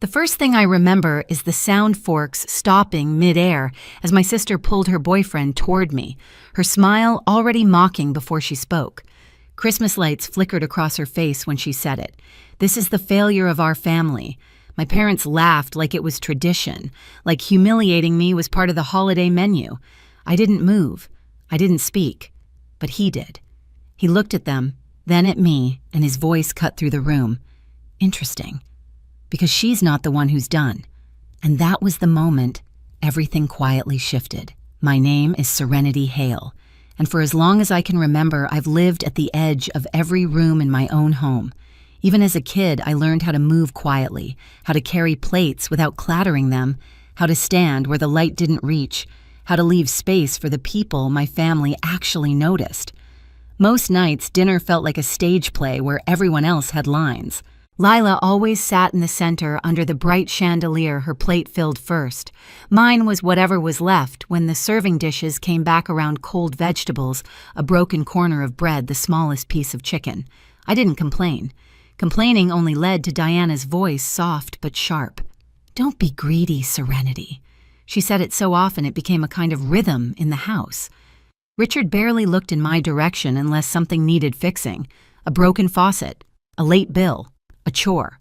The first thing I remember is the sound forks stopping midair as my sister pulled her boyfriend toward me, her smile already mocking before she spoke. Christmas lights flickered across her face when she said it. "This is the failure of our family." My parents laughed like it was tradition, like humiliating me was part of the holiday menu. I didn't move. I didn't speak. But he did. He looked at them, then at me, and his voice cut through the room. Interesting. Because she's not the one who's done. And that was the moment everything quietly shifted. My name is Serenity Hale, and for as long as I can remember, I've lived at the edge of every room in my own home. Even as a kid, I learned how to move quietly, how to carry plates without clattering them, how to stand where the light didn't reach, how to leave space for the people my family actually noticed. Most nights, dinner felt like a stage play where everyone else had lines. Lila always sat in the center under the bright chandelier her plate filled first. Mine was whatever was left when the serving dishes came back around cold vegetables, a broken corner of bread, the smallest piece of chicken. I didn't complain. Complaining only led to Diana's voice, soft but sharp. "Don't be greedy, Serenity." She said it so often it became a kind of rhythm in the house. Richard barely looked in my direction unless something needed fixing. A broken faucet, a late bill, a chore.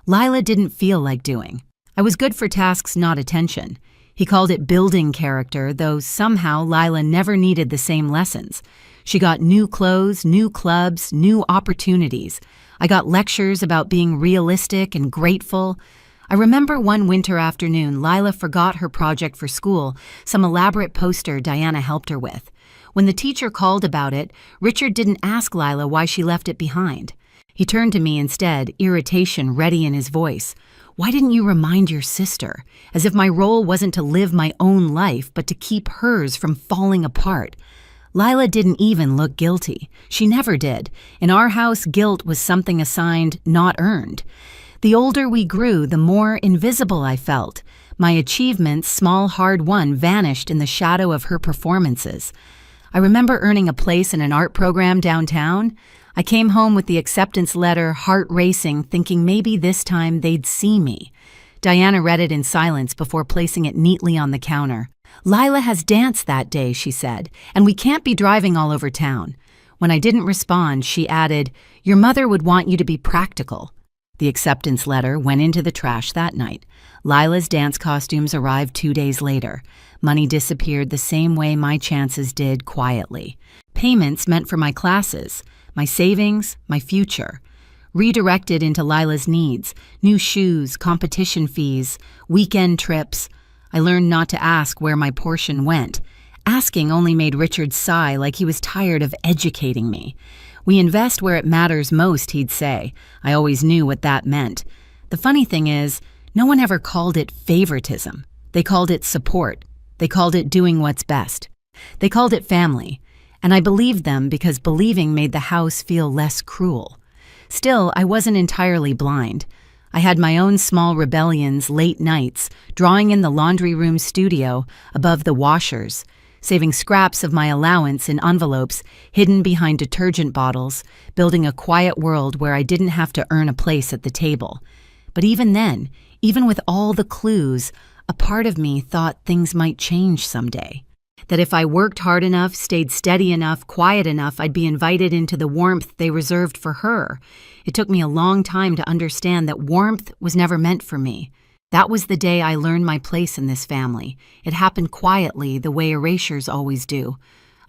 Lila didn't feel like doing. I was good for tasks, not attention. He called it building character, though somehow Lila never needed the same lessons. She got new clothes, new clubs, new opportunities. I got lectures about being realistic and grateful. I remember one winter afternoon, Lila forgot her project for school, some elaborate poster Diana helped her with. When the teacher called about it, Richard didn't ask Lila why she left it behind. He turned to me instead, irritation ready in his voice. "Why didn't you remind your sister?" As if my role wasn't to live my own life, but to keep hers from falling apart. Lila didn't even look guilty. She never did. In our house, guilt was something assigned, not earned. The older we grew, the more invisible I felt. My achievements, small, hard won, vanished in the shadow of her performances. I remember earning a place in an art program downtown. I came home with the acceptance letter, heart racing, thinking maybe this time they'd see me. Diana read it in silence before placing it neatly on the counter. "Lila has dance that day," she said, "and we can't be driving all over town." When I didn't respond, she added, "Your mother would want you to be practical." The acceptance letter went into the trash that night. Lila's dance costumes arrived 2 days later. Money disappeared the same way my chances did, quietly. Payments meant for my classes, my savings, my future. Redirected into Lila's needs, new shoes, competition fees, weekend trips. I learned not to ask where my portion went. Asking only made Richard sigh like he was tired of educating me. "We invest where it matters most," he'd say. I always knew what that meant. The funny thing is, no one ever called it favoritism. They called it support. They called it doing what's best. They called it family. And I believed them because believing made the house feel less cruel. Still, I wasn't entirely blind. I had my own small rebellions, late nights, drawing in the laundry room studio above the washers, saving scraps of my allowance in envelopes hidden behind detergent bottles, building a quiet world where I didn't have to earn a place at the table. But even then, even with all the clues, a part of me thought things might change someday. That if I worked hard enough, stayed steady enough, quiet enough, I'd be invited into the warmth they reserved for her. It took me a long time to understand that warmth was never meant for me. That was the day I learned my place in this family. It happened quietly, the way erasures always do.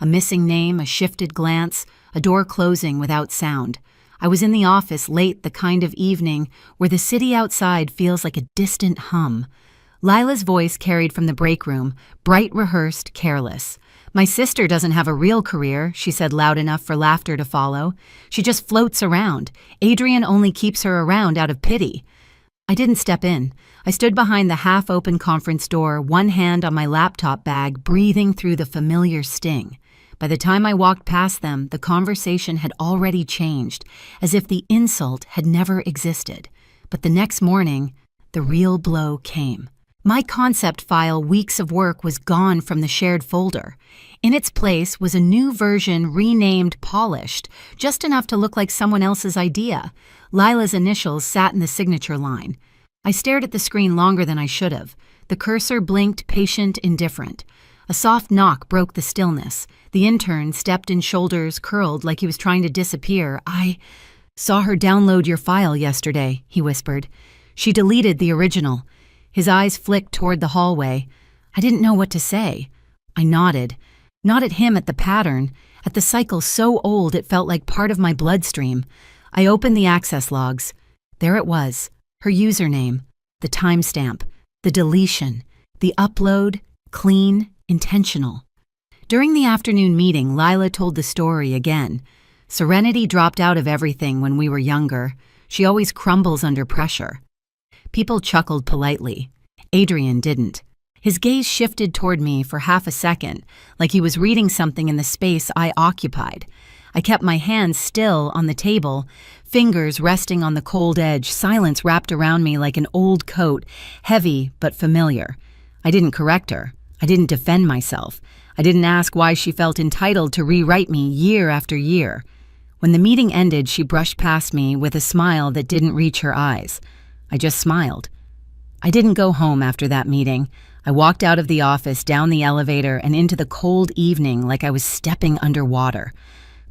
A missing name, a shifted glance, a door closing without sound. I was in the office late, the kind of evening where the city outside feels like a distant hum. Lila's voice carried from the break room, bright, rehearsed, careless. "My sister doesn't have a real career," she said loud enough for laughter to follow. "She just floats around. Adrian only keeps her around out of pity." I didn't step in. I stood behind the half-open conference door, one hand on my laptop bag, breathing through the familiar sting. By the time I walked past them, the conversation had already changed, as if the insult had never existed. But the next morning, the real blow came. My concept file, weeks of work, was gone from the shared folder. In its place was a new version renamed Polished, just enough to look like someone else's idea. Lila's initials sat in the signature line. I stared at the screen longer than I should have. The cursor blinked, patient, indifferent. A soft knock broke the stillness. The intern stepped in, shoulders curled like he was trying to disappear. "I saw her download your file yesterday," he whispered. "She deleted the original." His eyes flicked toward the hallway. I didn't know what to say. I nodded. Not at him, at the pattern, at the cycle so old it felt like part of my bloodstream. I opened the access logs. There it was, her username, the timestamp, the deletion, the upload, clean, intentional. During the afternoon meeting, Lila told the story again. Serenity dropped out of everything when we were younger. She always crumbles under pressure. People chuckled politely. Adrian didn't. His gaze shifted toward me for half a second, like he was reading something in the space I occupied. I kept my hands still on the table, fingers resting on the cold edge, silence wrapped around me like an old coat, heavy but familiar. I didn't correct her. I didn't defend myself. I didn't ask why she felt entitled to rewrite me year after year. When the meeting ended, she brushed past me with a smile that didn't reach her eyes. I just smiled. I didn't go home after that meeting. I walked out of the office, down the elevator, and into the cold evening like I was stepping underwater.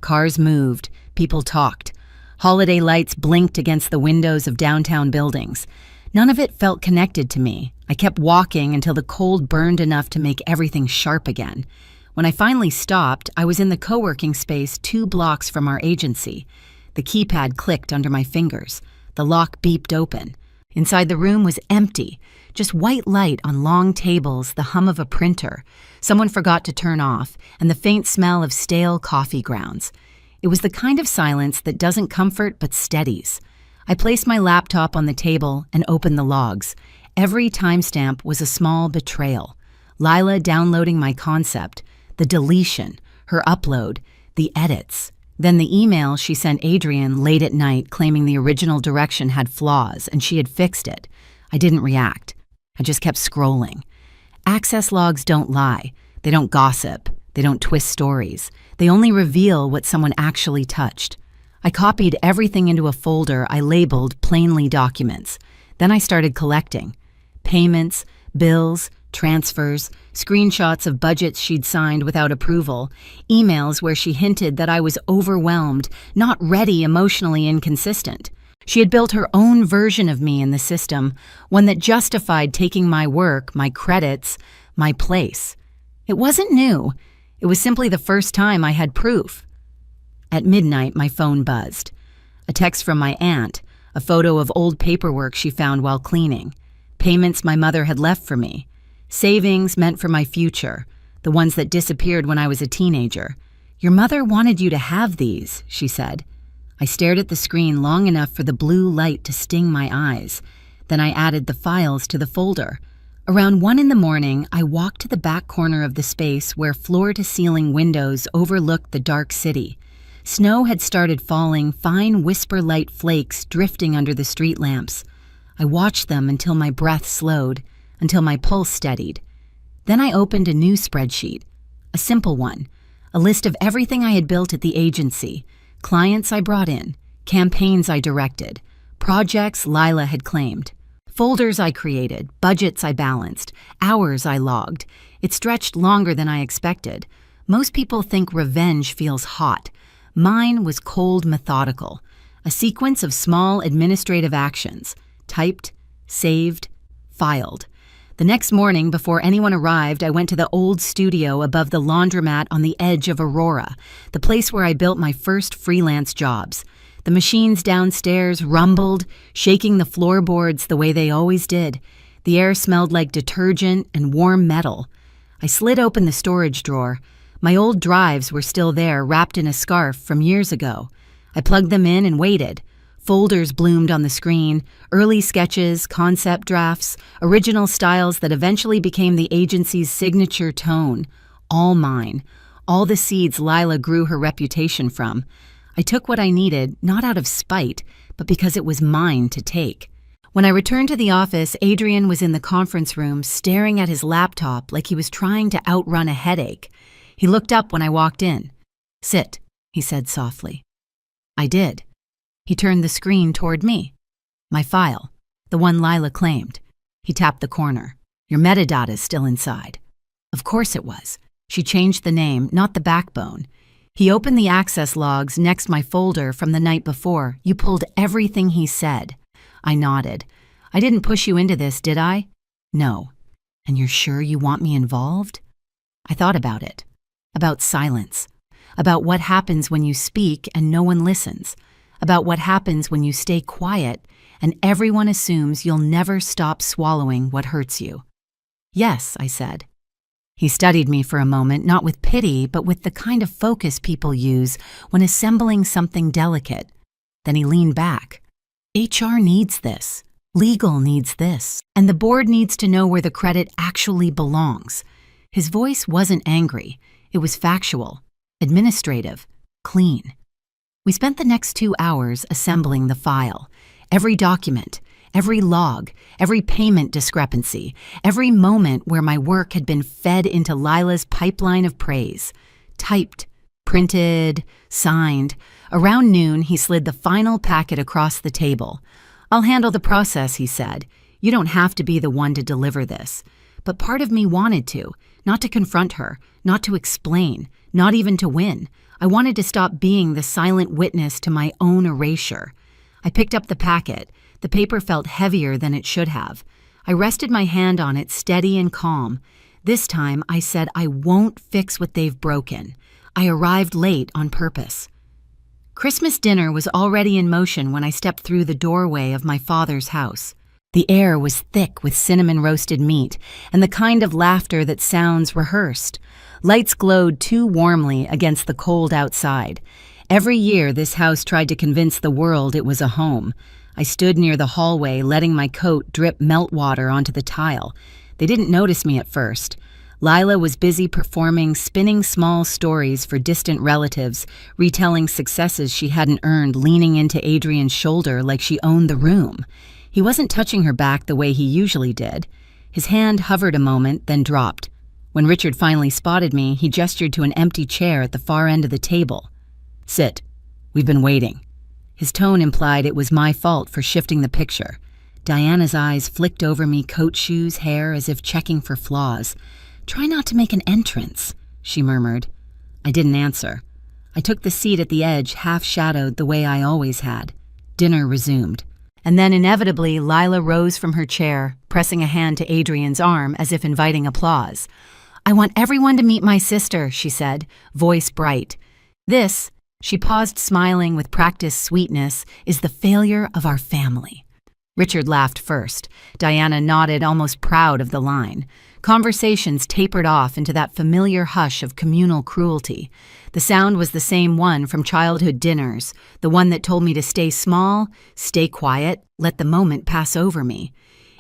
Cars moved, people talked. Holiday lights blinked against the windows of downtown buildings. None of it felt connected to me. I kept walking until the cold burned enough to make everything sharp again. When I finally stopped, I was in the co-working space 2 blocks from our agency. The keypad clicked under my fingers. The lock beeped open. Inside the room was empty, just white light on long tables, the hum of a printer someone forgot to turn off, and the faint smell of stale coffee grounds. It was the kind of silence that doesn't comfort but steadies. I placed my laptop on the table and opened the logs. Every timestamp was a small betrayal. Lila downloading my concept, the deletion, her upload, the edits. Then the email she sent Adrian late at night claiming the original direction had flaws and she had fixed it. I didn't react. I just kept scrolling. Access logs don't lie. They don't gossip. They don't twist stories. They only reveal what someone actually touched. I copied everything into a folder I labeled plainly documents. Then I started collecting. Payments, bills, transfers, screenshots of budgets she'd signed without approval, emails where she hinted that I was overwhelmed, not ready, emotionally inconsistent. She had built her own version of me in the system, one that justified taking my work, my credits, my place. It wasn't new. It was simply the first time I had proof. At midnight, my phone buzzed. A text from my aunt, a photo of old paperwork she found while cleaning, payments my mother had left for me, savings meant for my future, the ones that disappeared when I was a teenager. "Your mother wanted you to have these," she said. I stared at the screen long enough for the blue light to sting my eyes. Then I added the files to the folder. Around 1 a.m, I walked to the back corner of the space where floor-to-ceiling windows overlooked the dark city. Snow had started falling, fine whisper-light flakes drifting under the street lamps. I watched them until my breath slowed, until my pulse steadied. Then I opened a new spreadsheet, a simple one, a list of everything I had built at the agency, clients I brought in, campaigns I directed, projects Lila had claimed, folders I created, budgets I balanced, hours I logged. It stretched longer than I expected. Most people think revenge feels hot. Mine was cold, methodical, a sequence of small administrative actions, typed, saved, filed. The next morning, before anyone arrived, I went to the old studio above the laundromat on the edge of Aurora, the place where I built my first freelance jobs. The machines downstairs rumbled, shaking the floorboards the way they always did. The air smelled like detergent and warm metal. I slid open the storage drawer. My old drives were still there, wrapped in a scarf from years ago. I plugged them in and waited. Folders bloomed on the screen, early sketches, concept drafts, original styles that eventually became the agency's signature tone. All mine. All the seeds Lila grew her reputation from. I took what I needed, not out of spite, but because it was mine to take. When I returned to the office, Adrian was in the conference room, staring at his laptop like he was trying to outrun a headache. He looked up when I walked in. "Sit," he said softly. I did. He turned the screen toward me. My file. the one Lila claimed. He tapped the corner. Your metadata's still inside. Of course it was. She changed the name, not the backbone. He opened the access logs next my folder from the night before. You pulled everything he said. I nodded. I didn't push you into this, did I? No. And you're sure you want me involved? I thought about it. About silence. About what happens when you speak and no one listens. About what happens when you stay quiet and everyone assumes you'll never stop swallowing what hurts you. Yes, I said. He studied me for a moment, not with pity, but with the kind of focus people use when assembling something delicate. Then he leaned back. HR needs this. Legal needs this. And the board needs to know where the credit actually belongs. His voice wasn't angry. It was factual, administrative, clean. We spent the next 2 hours assembling the file. Every document, every log, every payment discrepancy, every moment where my work had been fed into Lila's pipeline of praise. Typed, printed, signed. Around noon, he slid the final packet across the table. I'll handle the process, he said. You don't have to be the one to deliver this. But part of me wanted to, not to confront her, not to explain, not even to win. I wanted to stop being the silent witness to my own erasure. I picked up the packet. The paper felt heavier than it should have. I rested my hand on it, steady and calm. This time, I said I won't fix what they've broken. I arrived late on purpose. Christmas dinner was already in motion when I stepped through the doorway of my father's house. The air was thick with cinnamon-roasted meat and the kind of laughter that sounds rehearsed. Lights glowed too warmly against the cold outside. Every year, this house tried to convince the world it was a home. I stood near the hallway, letting my coat drip meltwater onto the tile. They didn't notice me at first. Lila was busy performing, spinning small stories for distant relatives, retelling successes she hadn't earned, leaning into Adrian's shoulder like she owned the room. He wasn't touching her back the way he usually did. His hand hovered a moment, then dropped. When Richard finally spotted me, he gestured to an empty chair at the far end of the table. Sit. We've been waiting. His tone implied it was my fault for shifting the picture. Diana's eyes flicked over me, coat, shoes, hair, as if checking for flaws. Try not to make an entrance, she murmured. I didn't answer. I took the seat at the edge, half-shadowed the way I always had. Dinner resumed. And then inevitably, Lila rose from her chair, pressing a hand to Adrian's arm as if inviting applause. I want everyone to meet my sister, she said, voice bright. This, she paused smiling with practiced sweetness, is the failure of our family. Richard laughed first. Diana nodded, almost proud of the line. Conversations tapered off into that familiar hush of communal cruelty. The sound was the same one from childhood dinners, the one that told me to stay small, stay quiet, let the moment pass over me.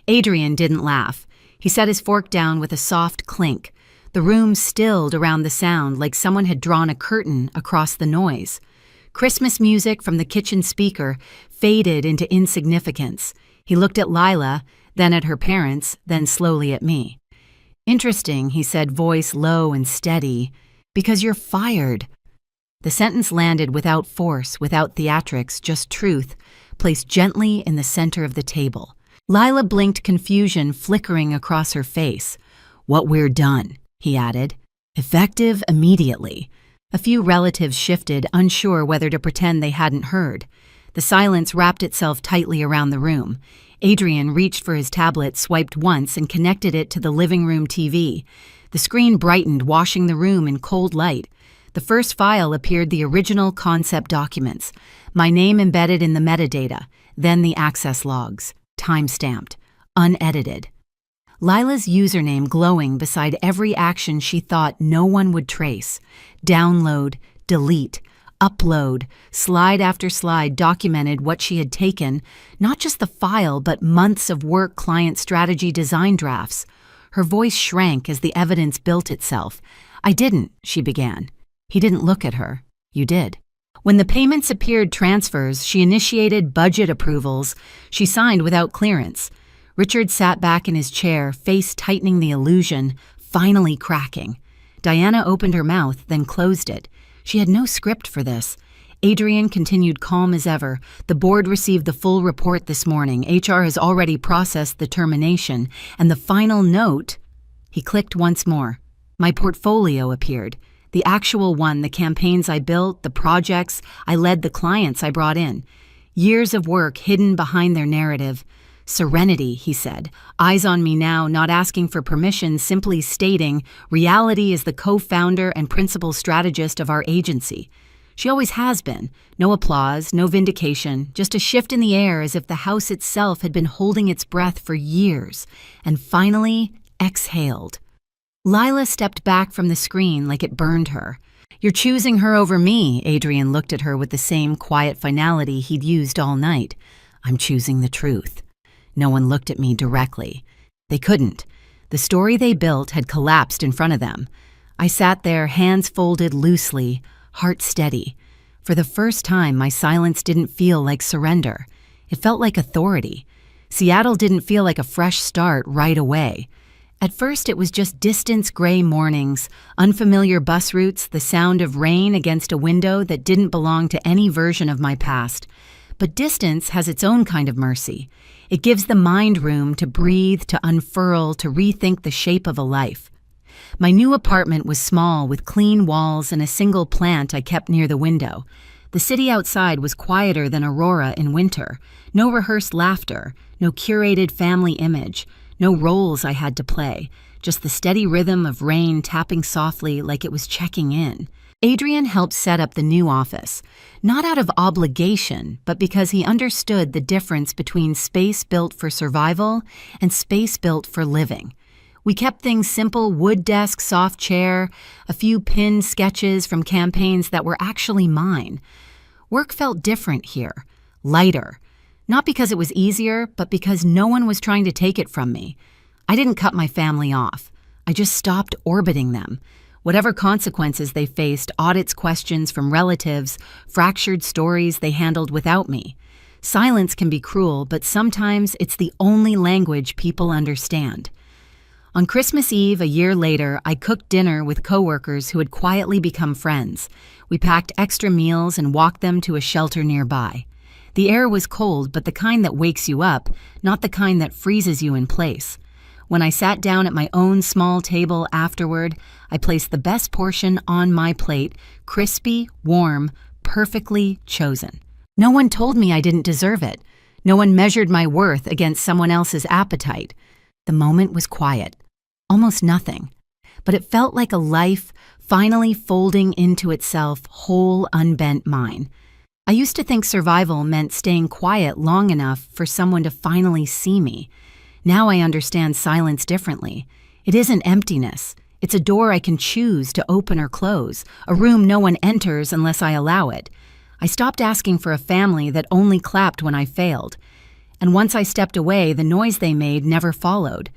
Adrian didn't laugh. He set his fork down with a soft clink. The room stilled around the sound like someone had drawn a curtain across the noise. Christmas music from the kitchen speaker faded into insignificance. He looked at Lila, then at her parents, then slowly at me. Interesting, he said, voice low and steady, because you're fired. The sentence landed without force, without theatrics, just truth, placed gently in the center of the table. Lila blinked, confusion flickering across her face. What we're done, he added. Effective immediately. A few relatives shifted, unsure whether to pretend they hadn't heard. The silence wrapped itself tightly around the room. Adrian reached for his tablet, swiped once, and connected it to the living room TV. The screen brightened, washing the room in cold light. The first file appeared the original concept documents, my name embedded in the metadata, then the access logs, time-stamped, unedited. Lila's username glowing beside every action she thought no one would trace. Download, delete, upload, slide after slide documented what she had taken, not just the file, but months of work, client strategy, design drafts. Her voice shrank as the evidence built itself. I didn't, she began. He didn't look at her. You did. When the payments appeared transfers, she initiated budget approvals. She signed without clearance. Richard sat back in his chair, face tightening the illusion, finally cracking. Diana opened her mouth, then closed it. She had no script for this. Adrian continued calm as ever. The board received the full report this morning. HR has already processed the termination. And the final note... He clicked once more. My portfolio appeared. The actual one, the campaigns I built, the projects I led, the clients I brought in. Years of work hidden behind their narrative. Serenity, he said. Eyes on me now, not asking for permission, simply stating, reality is the co-founder and principal strategist of our agency. She always has been. No applause, no vindication, just a shift in the air as if the house itself had been holding its breath for years, and finally exhaled. Lila stepped back from the screen like it burned her. You're choosing her over me, Adrian looked at her with the same quiet finality he'd used all night. I'm choosing the truth. No one looked at me directly. They couldn't. The story they built had collapsed in front of them. I sat there, hands folded loosely, heart steady. For the first time, my silence didn't feel like surrender. It felt like authority. Seattle didn't feel like a fresh start right away. At first, it was just distant gray mornings, unfamiliar bus routes, the sound of rain against a window that didn't belong to any version of my past. But distance has its own kind of mercy. It gives the mind room to breathe, to unfurl, to rethink the shape of a life. My new apartment was small, with clean walls and a single plant I kept near the window. The city outside was quieter than Aurora in winter. No rehearsed laughter, no curated family image. No roles I had to play, just the steady rhythm of rain tapping softly like it was checking in. Adrian helped set up the new office, not out of obligation, but because he understood the difference between space built for survival and space built for living. We kept things simple: wood desk, soft chair, a few pinned sketches from campaigns that were actually mine. Work felt different here, lighter. Not because it was easier, but because no one was trying to take it from me. I didn't cut my family off. I just stopped orbiting them. Whatever consequences they faced, audits, questions from relatives, fractured stories they handled without me. Silence can be cruel, but sometimes it's the only language people understand. On Christmas Eve, a year later, I cooked dinner with coworkers who had quietly become friends. We packed extra meals and walked them to a shelter nearby. The air was cold, but the kind that wakes you up, not the kind that freezes you in place. When I sat down at my own small table afterward, I placed the best portion on my plate, crispy, warm, perfectly chosen. No one told me I didn't deserve it. No one measured my worth against someone else's appetite. The moment was quiet. Almost nothing. But it felt like a life finally folding into itself, whole, unbent mine. I used to think survival meant staying quiet long enough for someone to finally see me. Now I understand silence differently. It isn't emptiness. It's a door I can choose to open or close, a room no one enters unless I allow it. I stopped asking for a family that only clapped when I failed. And once I stepped away, the noise they made never followed.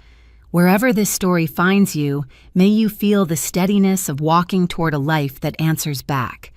Wherever this story finds you, may you feel the steadiness of walking toward a life that answers back.